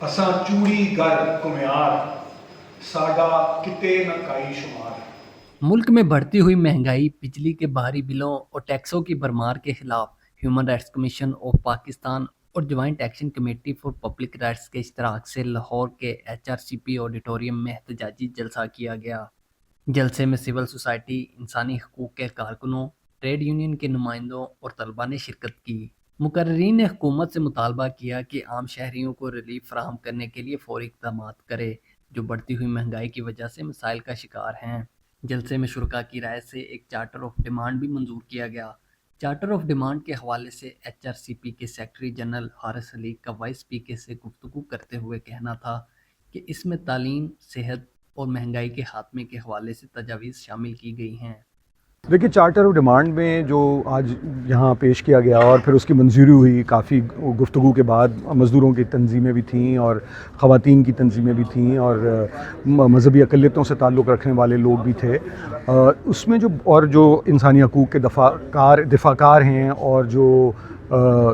اساں چوڑی گر کمیار ساڈا کتے نہ کائی شمار۔ ملک میں بڑھتی ہوئی مہنگائی، بجلی کے بھاری بلوں اور ٹیکسوں کی بھرمار کے خلاف human rights commission of Pakistan اور joint action committee for public rights کے اشتراک سے لاہور کے HRCP آڈیٹوریم میں احتجاجی جلسہ کیا گیا۔ جلسے میں سول سوسائٹی، انسانی حقوق کے کارکنوں، ٹریڈ یونین کے نمائندوں اور طلباء نے شرکت کی۔ مقررین نے حکومت سے مطالبہ کیا کہ عام شہریوں کو ریلیف فراہم کرنے کے لیے فوری اقدامات کرے جو بڑھتی ہوئی مہنگائی کی وجہ سے مسائل کا شکار ہیں۔ جلسے میں شرکاء کی رائے سے ایک چارٹر آف ڈیمانڈ بھی منظور کیا گیا۔ چارٹر آف ڈیمانڈ کے حوالے سے HRCP کے سیکرٹری جنرل حارث علی کا وائس PK سے گفتگو کرتے ہوئے کہنا تھا کہ اس میں تعلیم، صحت اور مہنگائی کے خاتمے کے حوالے سے تجاویز شامل کی گئی ہیں۔ دیکھیے، چارٹر آف ڈیمانڈ میں جو آج یہاں پیش کیا گیا اور پھر اس کی منظوری ہوئی، کافی گفتگو کے بعد مزدوروں کی تنظیمیں بھی تھیں اور خواتین کی تنظیمیں بھی تھیں اور مذہبی اقلیتوں سے تعلق رکھنے والے لوگ بھی تھے۔ اس میں جو انسانی حقوق کے دفاع کار ہیں اور جو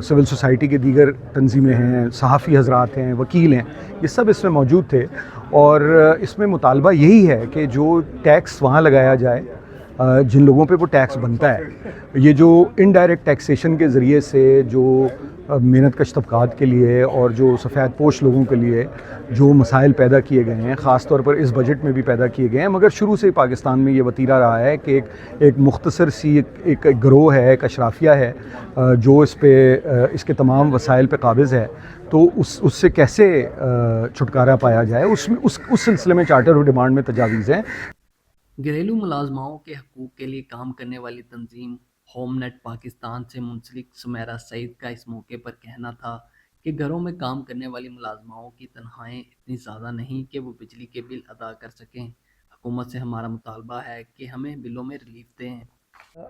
سول سوسائٹی کے دیگر تنظیمیں ہیں، صحافی حضرات ہیں، وکیل ہیں، یہ سب اس میں موجود تھے اور اس میں مطالبہ یہی ہے کہ جو ٹیکس وہاں لگایا جائے جن لوگوں پہ وہ ٹیکس بنتا ہے۔ یہ جو انڈائریکٹ ٹیکسیشن کے ذریعے سے جو محنت کش طبقات کے لیے اور جو سفید پوش لوگوں کے لیے جو مسائل پیدا کیے گئے ہیں، خاص طور پر اس بجٹ میں بھی پیدا کیے گئے ہیں، مگر شروع سے پاکستان میں یہ وتیرہ رہا ہے کہ ایک مختصر سی ایک گروہ ہے، ایک اشرافیہ ہے جو اس کے تمام وسائل پہ قابض ہے، تو اس سے کیسے چھٹکارا پایا جائے، اس سلسلے میں چارٹر آف ڈیمانڈ میں تجاویز ہیں۔ گھریلو ملازماؤں کے حقوق کے لیے کام کرنے والی تنظیم ہوم نیٹ پاکستان سے منسلک سمیرہ سعید کا اس موقع پر کہنا تھا کہ گھروں میں کام کرنے والی ملازماؤں کی تنخواہیں اتنی زیادہ نہیں کہ وہ بجلی کے بل ادا کر سکیں۔ حکومت سے ہمارا مطالبہ ہے کہ ہمیں بلوں میں ریلیف دیں۔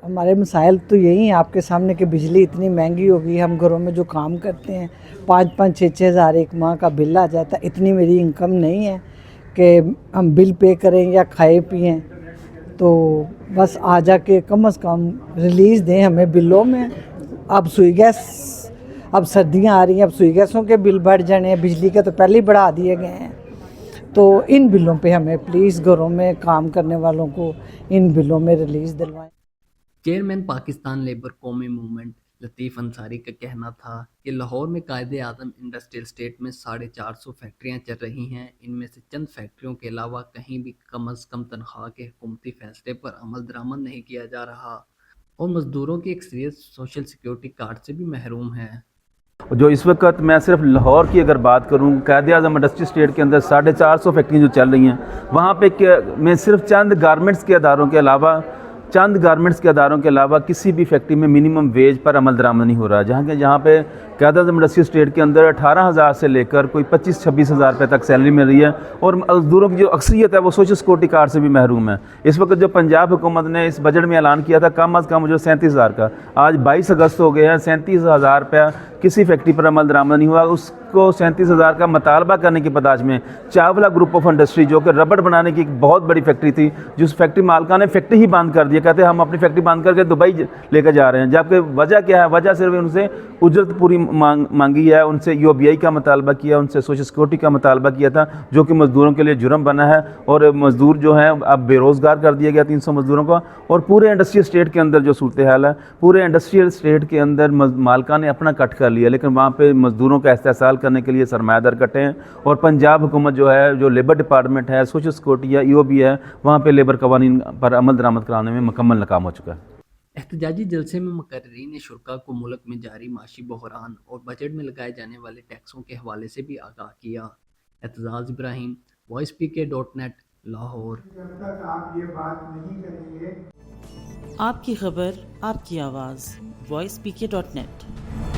ہمارے مسائل تو یہی ہیں آپ کے سامنے کہ بجلی اتنی مہنگی ہو گئی، ہم گھروں میں جو کام کرتے ہیں 5-5 6-6 ہزار ایک ماہ کا بل آ جاتا ہے۔ اتنی میری انکم نہیں ہے کہ ہم بل پے کریں یا کھائے پئیں، تو بس آ جا کے کم از کم ریلیز دیں ہمیں بلوں میں۔ اب سوئی گیس، اب سردیاں آ رہی ہیں، اب سوئی گیسوں کے بل بڑھ جانے ہیں، بجلی کے تو پہلے ہی بڑھا دیے گئے ہیں، تو ان بلوں پہ ہمیں پلیز گھروں میں کام کرنے والوں کو ان بلوں میں ریلیز دلوائیں۔ چیئرمین پاکستان لیبر قومی موومنٹ لطیف انصاری کا کہنا تھا کہ لاہور میں قائد اعظم انڈسٹریل اسٹیٹ میں 450 فیکٹریاں چل رہی ہیں۔ ان میں سے چند فیکٹریوں کے علاوہ کہیں بھی کم از کم تنخواہ کے حکومتی فیصلے پر عمل درآمد نہیں کیا جا رہا اور مزدوروں کی اکثریت سوشل سیکیورٹی کارڈ سے بھی محروم ہے۔ جو اس وقت میں صرف لاہور کی اگر بات کروں، قائد اعظم انڈسٹری اسٹیٹ کے اندر 450 فیکٹریاں جو چل رہی ہیں، وہاں پہ میں صرف چند گارمنٹس کے اداروں کے علاوہ کسی بھی فیکٹری میں منیمم ویج پر عمل درآمد نہیں ہو رہا، جہاں پہ قائد اعظم انڈسٹری اسٹیٹ کے اندر 18,000 سے لے کر کوئی 25-26 ہزار روپے تک سیلری مل رہی ہے اور مزدوروں کی جو اکثریت ہے وہ سوشل سیکورٹی کارڈ سے بھی محروم ہے۔ اس وقت جو پنجاب حکومت نے اس بجٹ میں اعلان کیا تھا کم از کم جو 37,000 کا، آج 22 اگست ہو گئے ہیں، 37,000 روپیہ کسی فیکٹری پر عمل درآمد نہیں ہوا۔ اس کو 37,000 کا مطالبہ کرنے کی پداش میں چاولہ گروپ آف انڈسٹری جو کہ ربڑ بنانے کی ایک بہت بڑی فیکٹری تھی، جس فیکٹری مالکان نے فیکٹری ہی بند کر دیا، کہتے ہیں ہم اپنی فیکٹری بند کر کے دبئی لے کے جا رہے ہیں، جبکہ وجہ کیا ہے؟ وجہ صرف ان سے اجرت پوری مانگی ہے، ان سے UBI کا مطالبہ کیا، ان سے سوشل سیکورٹی کا مطالبہ کیا تھا، جو کہ مزدوروں کے لیے جرم بنا ہے اور مزدور جو ہیں اب بے روزگار کر دیا گیا 300 مزدوروں کو۔ اور پورے انڈسٹریل اسٹیٹ کے اندر جو صورتحال ہے، پورے انڈسٹریل اسٹیٹ کے اندر مالکان نے اپنا کٹ کر لیا، لیکن وہاں پہ مزدوروں کا استحصال کرنے کے لیے سرمایہ دار کٹے ہیں اور پنجاب حکومت جو ہے، جو لیبر ڈپارٹمنٹ ہے، سوشل سیکورٹی ہے، EOB ہے، وہاں پہ لیبر قوانین پر عمل درآمد کرانے میں مکمل ناکام ہو چکا ہے۔ احتجاجی جلسے میں مقررین نے شرکاء کو ملک میں جاری معاشی بحران اور بجٹ میں لگائے جانے والے ٹیکسوں کے حوالے سے بھی آگاہ کیا۔ اعتزاز ابراہیم، وائس PK.net، لاہور۔ جب تک آپ یہ بات نہیں کریں گے، آپ کی خبر، آپ کی آواز، voicepk.net۔